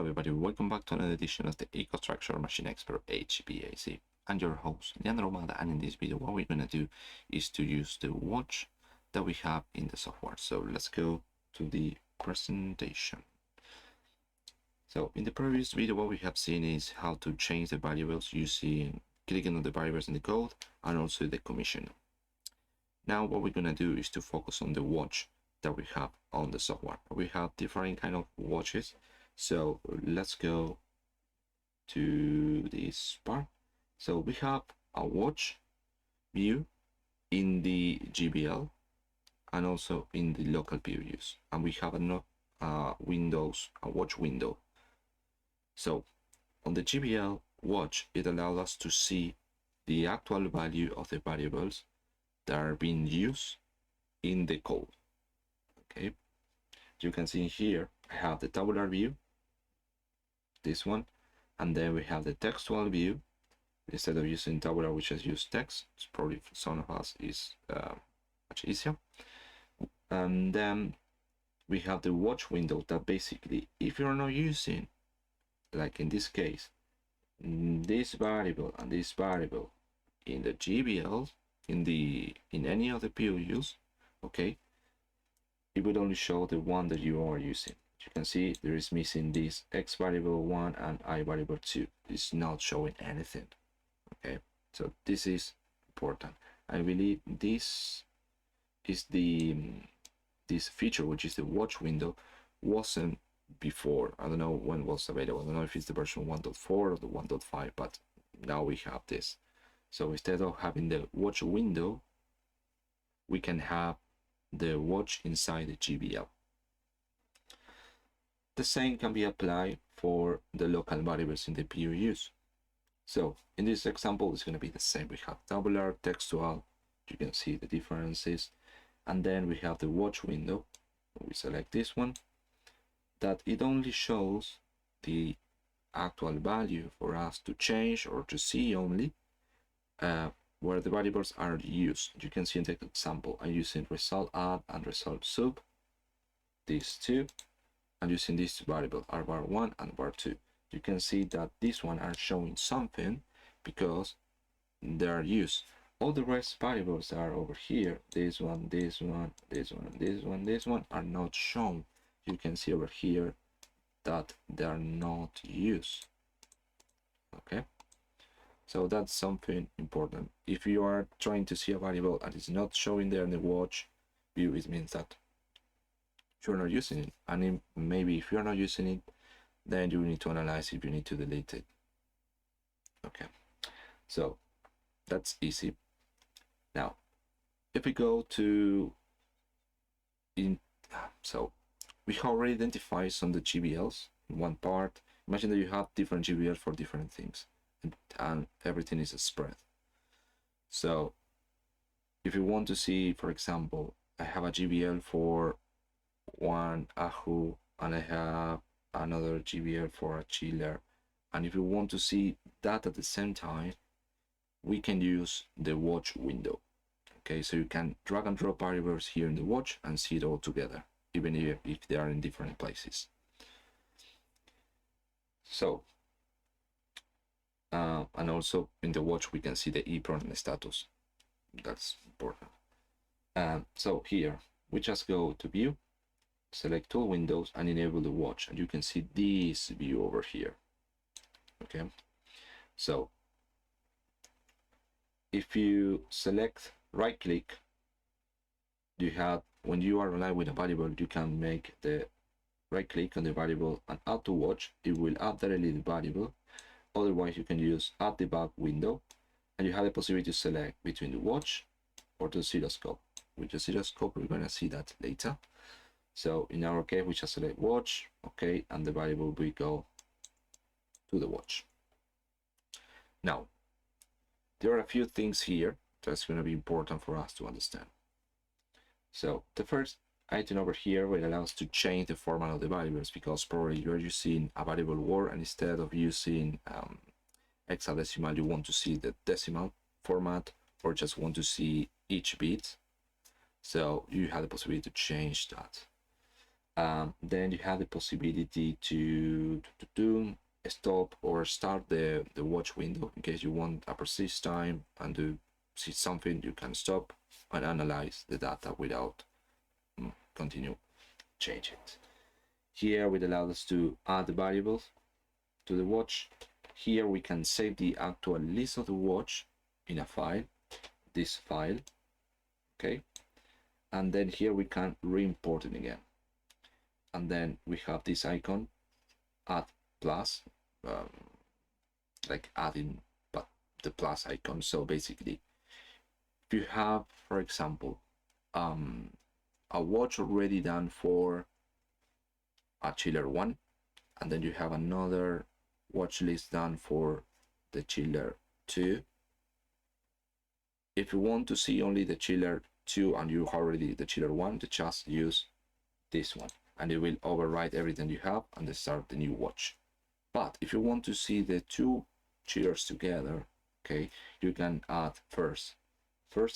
Hello everybody, welcome back to another edition of the EcoStruxure Machine Expert HVAC. I'm your host, Leandro Romada, and in this video what we're going to do is to use the watch that we have in the software. So let's go to the presentation. So in the previous video what we have seen is how to change the variables using clicking on the variables in the code and also the commission. Now what we're going to do is to focus on the watch that we have on the software. We have different kind of watches. So let's go to this part. So we have a watch view in the GBL and also in the local POUs, and we have a watch window. So on the GBL watch, it allows us to see the actual value of the variables that are being used in the code. Okay, you can see here I have the tabular view, this one, and then we have the textual view. Instead of using tabular, we just use text. It's probably for some of us is much easier. And then we have the watch window that basically, if you're not using, like in this case, this variable and this variable in the GBL, in any of the POUs, okay, it would only show the one that you are using. You can see there is missing this X variable 1 and I variable 2. It's not showing anything. Okay, so this is important. I believe this is this feature, which is the watch window, wasn't before. I don't know when it was available. I don't know if it's the version 1.4 or the 1.5, but now we have this. So instead of having the watch window, we can have the watch inside the GBL. The same can be applied for the local variables in the POUs. So in this example, it's going to be the same. We have tabular, textual, you can see the differences, and then we have the watch window. We select this one, that it only shows the actual value for us to change or to see only where the variables are used. You can see in the example, I'm using result add and result sub, these two, and using this variable rvar1 and var2. You can see that these one are showing something because they are used. All the rest variables are over here. This one, this one, this one, this one, this one are not shown. You can see over here that they are not used. Okay, so that's something important. If you are trying to see a variable and it's not showing there in the watch view, it means that you're not using it. And maybe if you're not using it, then you need to analyze if you need to delete it. Okay, so that's easy. Now, if we go to so we have already identified some of the GBLs in one part. Imagine that you have different GBLs for different things, and everything is a spread. So if you want to see, for example, I have a GBL for one AHU and I have another GBL for a chiller, and if you want to see that at the same time, we can use the watch window. Okay, so you can drag and drop variables here in the watch and see it all together, even if they are in different places. So and also in the watch we can see the EEPROM status. That's important. So here we just go to view, select tool windows and enable the watch, and you can see this view over here. Okay, so if you select right click, you have, when you are aligned with a variable, you can make the right click on the variable and add to watch. It will add directly the variable. Otherwise you can use add debug window, and you have the possibility to select between the watch or the oscilloscope. With the oscilloscope we're going to see that later. So in our case, we just select watch, okay, and the variable will go to the watch. Now, there are a few things here that's going to be important for us to understand. So the first item over here will allow us to change the format of the variables, because probably you're using a variable word, and instead of using hexadecimal, you want to see the decimal format or just want to see each bit. So you have the possibility to change that. Then you have the possibility to stop or start the watch window in case you want a precise time and to see something. You can stop and analyze the data without continue change it. Here it allows us to add the variables to the watch. Here we can save the actual list of the watch in a file, this file, okay? And then here we can re-import it again. And then we have this icon, add plus, like adding but the plus icon. So basically, if you have, for example, a watch already done for a chiller 1, and then you have another watch list done for the chiller 2. If you want to see only the chiller 2 and you already the chiller 1, you just use this one and it will override everything you have and then start the new watch. But if you want to see the two chillers together, okay, you can add first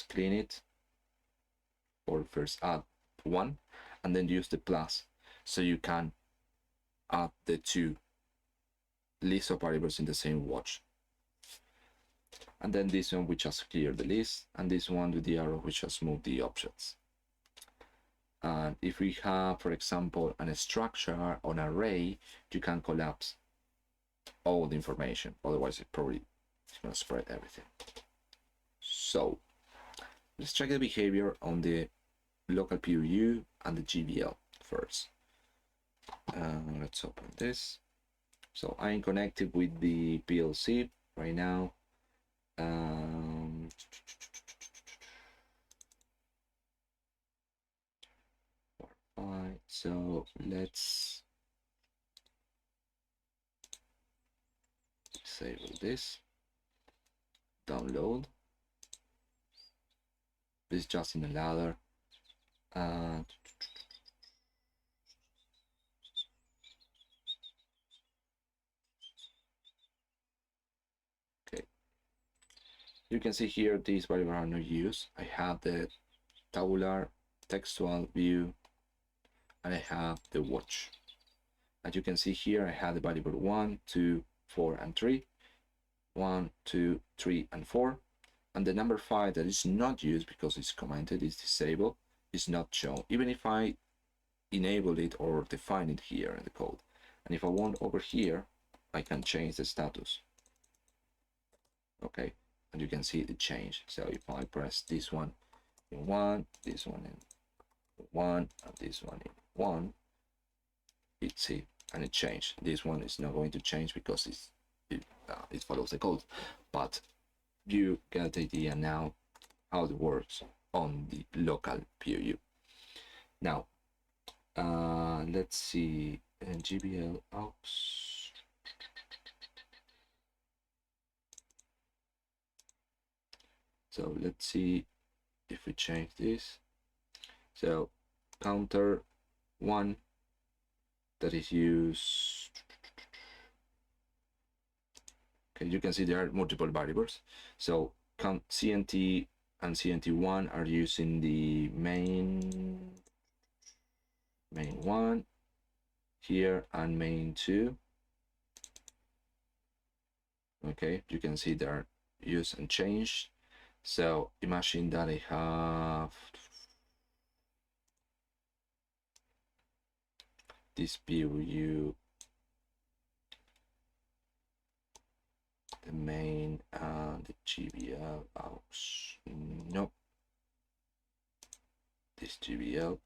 clean it, or first add one and then use the plus, so you can add the two list of variables in the same watch. And then this one we just clear the list, and this one with the arrow we just move the objects. And if we have, for example, a structure on an array, you can collapse all the information, otherwise it's going to spread everything. So let's check the behavior on the local PUU and the GBL first. Let's open this. So I'm connected with the PLC right now. Alright, so let's disable this, download. This is just in a ladder. Okay, you can see here these variables are not used. I have the tabular textual view and I have the watch. As you can see here, I have the variable 1, 2, 4, and 3. 1, 2, 3, and 4. And the number 5 that is not used because it's commented, is disabled, is not shown, even if I enable it or define it here in the code. And if I want over here, I can change the status. Okay, and you can see the change. So if I press this one in 1, this one in 1, and this one in 1, it's it, and it changed. This one is not going to change because it follows the code, but you get the idea now how it works on the local PUU. Now, let's see, GBL aux. So let's see if we change this. So counter 1 that is used. Okay, you can see there are multiple variables. So CNT and CNT1 are using the main 1 here and main 2. Okay, you can see they are used and changed. So imagine that I have this PUU, the main and the GBL aux. No, this GBL.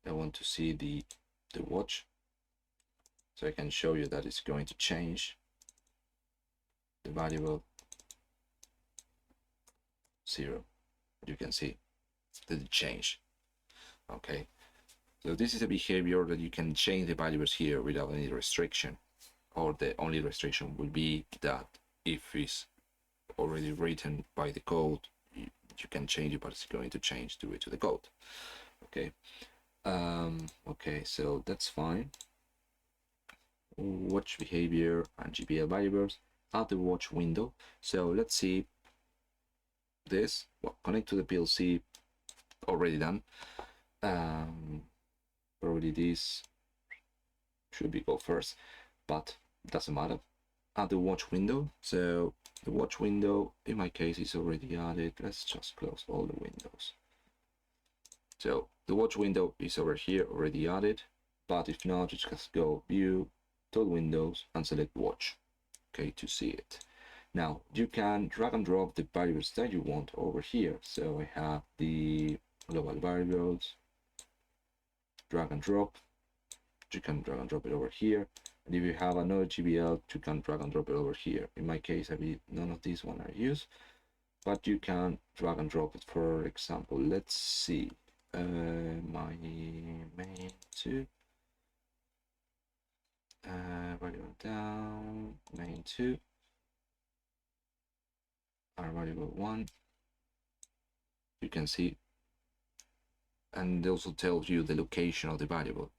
I want to see the watch, so I can show you that it's going to change the variable 0. You can see that it changed. Okay, so this is a behavior that you can change the variables here without any restriction, or the only restriction will be that if it's already written by the code, you can change it, but it's going to change due to the code. Okay. Okay, so that's fine. Watch behavior and GBL variables at the watch window. So let's see this. Well, connect to the PLC, already done. Probably this should be go first, but doesn't matter. Add the watch window. So the watch window in my case is already added. Let's just close all the windows. So the watch window is over here already added, but if not, just go view, tool windows, and select watch, okay, to see it. Now you can drag and drop the variables that you want over here. So I have the global variables, drag and drop. You can drag and drop it over here. And if you have another GBL, you can drag and drop it over here. In my case, none of these one are used, but you can drag and drop it. For example, let's see, my main 2, variable down, main 2, our variable 1, you can see, and it also tells you the location of the variable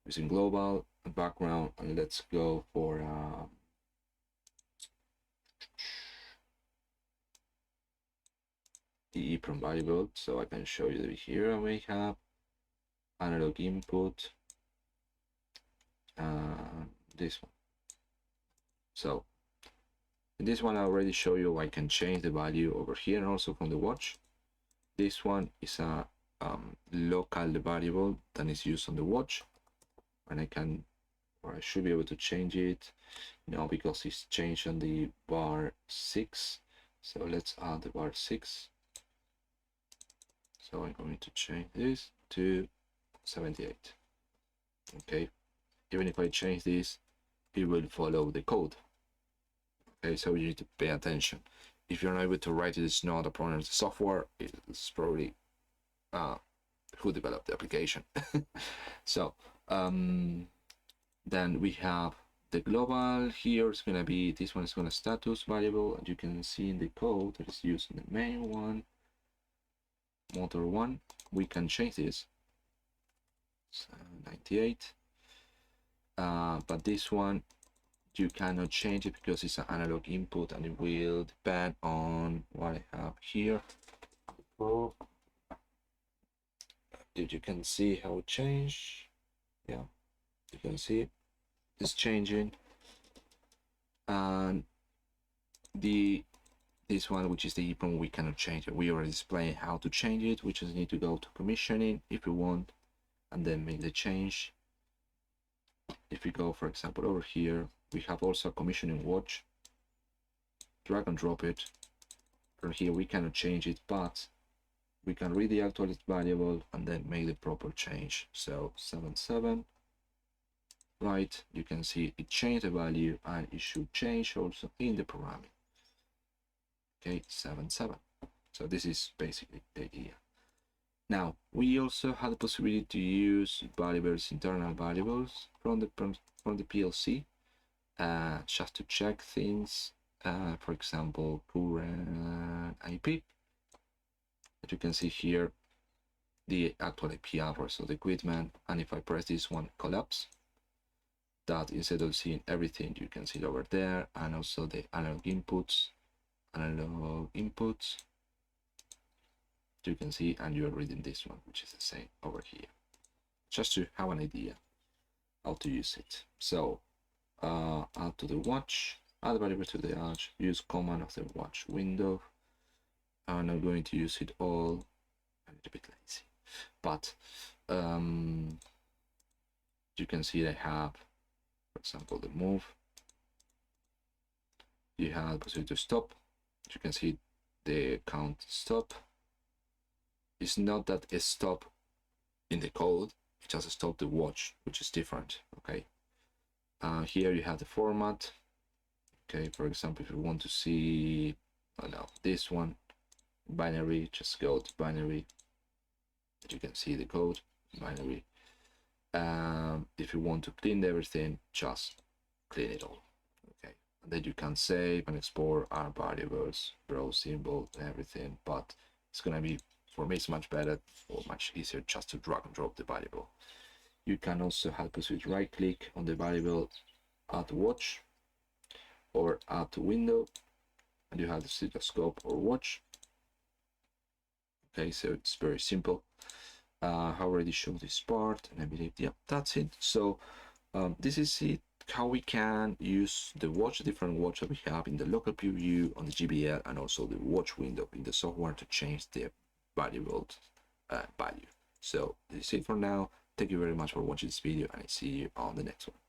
using global and background. And let's go for the EEPROM variable, so I can show you that here I may have analog input, this one. So in this one I already show you I can change the value over here and also from the watch. This one is a local variable that is used on the watch, and I can, or I should be able to change it now because it's changed on the bar 6. So let's add the bar 6. So I'm going to change this to 78. Okay, even if I change this, it will follow the code. Okay, so you need to pay attention. If you're not able to write it, it's not a problem. It's the software, it's probably who developed the application. So then we have the global. Here it's gonna be, this one is gonna status variable, and you can see in the code that is used in the main one, motor 1. We can change this, so 98, but this one you cannot change it because it's an analog input, and it will depend on what I have here. So you can see how it changed. Yeah, you can see it's changing. And this one, which is the EEPROM, we cannot change it. We already explained how to change it. We just need to go to commissioning if you want, and then make the change. If we go, for example, over here, we have also a commissioning watch. Drag and drop it. From here we cannot change it, but we can read the actualized variable and then make the proper change. So 77, right? You can see it changed the value, and it should change also in the programming. Okay, 77. So this is basically the idea. Now we also have the possibility to use variables, internal variables from the PLC, just to check things. For example, current IP. As you can see here, the actual IP address of the equipment, and if I press this one, collapse, that instead of seeing everything, you can see it over there, and also the analog inputs, you can see, and you're reading this one, which is the same over here, just to have an idea how to use it. So add to the watch, add variable to the watch, use command of the watch window. I'm not going to use it all, I'm a little bit lazy, but you can see I have, for example, the move. You have the possibility to stop. You can see the count stop. It's not that it's stop in the code, it just stop the watch, which is different. Okay, here you have the format. Okay, for example, if you want to see, oh no, this one, binary, just go to binary. You can see the code, binary. If you want to clean everything, just clean it all. Okay, and then you can save and export our variables, browse symbol, and everything. But it's gonna be, for me, it's much better or much easier just to drag and drop the variable. You can also help us with right click on the variable, add watch, or add to window, and you have the scope or watch. Okay, so it's very simple. I already showed this part, and I believe, yeah, that's it. So this is it, how we can use the watch, different watch that we have in the local preview on the GBL, and also the watch window in the software to change the variable value. So this is it for now. Thank you very much for watching this video, and I see you on the next one.